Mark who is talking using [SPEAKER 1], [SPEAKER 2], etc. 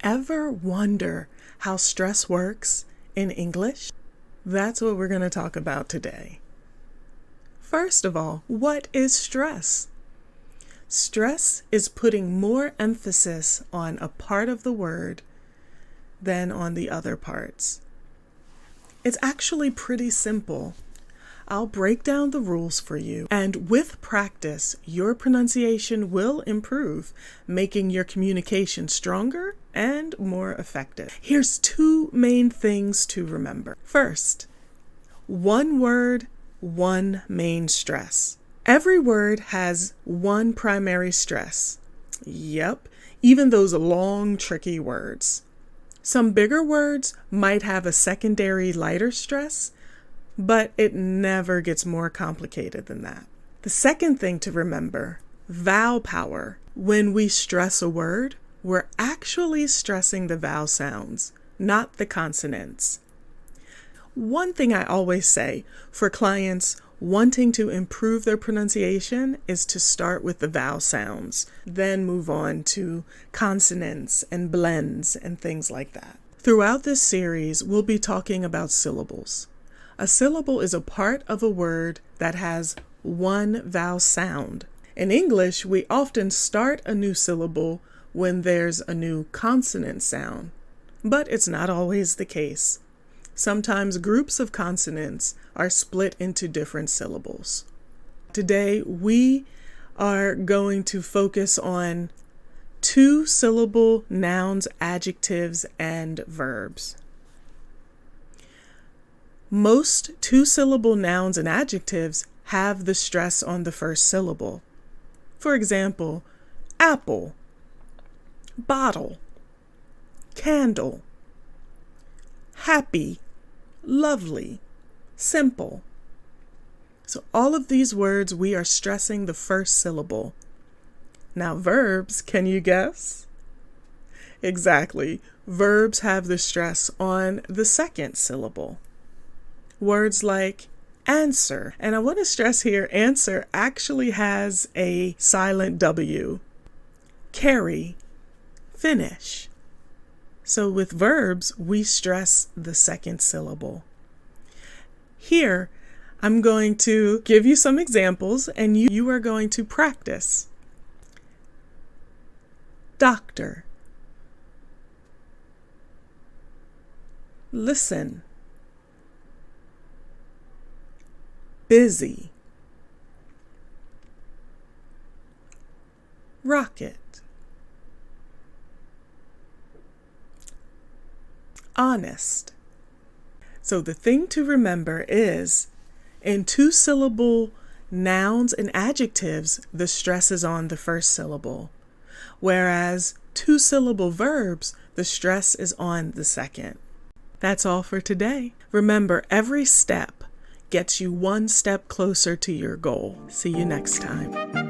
[SPEAKER 1] Ever wonder how stress works in English? That's what we're going to talk about today. First of all, what is stress? Stress is putting more emphasis on a part of the word than on the other parts. It's actually pretty simple. I'll break down the rules for you, and with practice, your pronunciation will improve, making your communication stronger and more effective. Here's two main things to remember. First, one word, one main stress. Every word has one primary stress. Yep, even those long, tricky words. Some bigger words might have a secondary lighter stress, but it never gets more complicated than that. The second thing to remember, vowel power. When we stress a word, we're actually stressing the vowel sounds, not the consonants. One thing I always say for clients wanting to improve their pronunciation is to start with the vowel sounds, then move on to consonants and blends and things like that. Throughout this series, we'll be talking about syllables. A syllable is a part of a word that has one vowel sound. In English, we often start a new syllable when there's a new consonant sound, but it's not always the case. Sometimes groups of consonants are split into different syllables. Today, we are going to focus on two-syllable nouns, adjectives, and verbs. Most two-syllable nouns and adjectives have the stress on the first syllable. For example, apple, bottle, candle, happy, lovely, simple. So all of these words, we are stressing the first syllable. Now verbs, can you guess? Exactly. Verbs have the stress on the second syllable. Words like answer, and I want to stress here, answer actually has a silent W. Carry, finish. So with verbs, we stress the second syllable. Here, I'm going to give you some examples, and you are going to practice. Doctor. Listen. Busy. Rocket. Honest. So the thing to remember is, in two-syllable nouns and adjectives, the stress is on the first syllable, whereas two-syllable verbs, the stress is on the second. That's all for today. Remember, every step gets you one step closer to your goal. See you next time.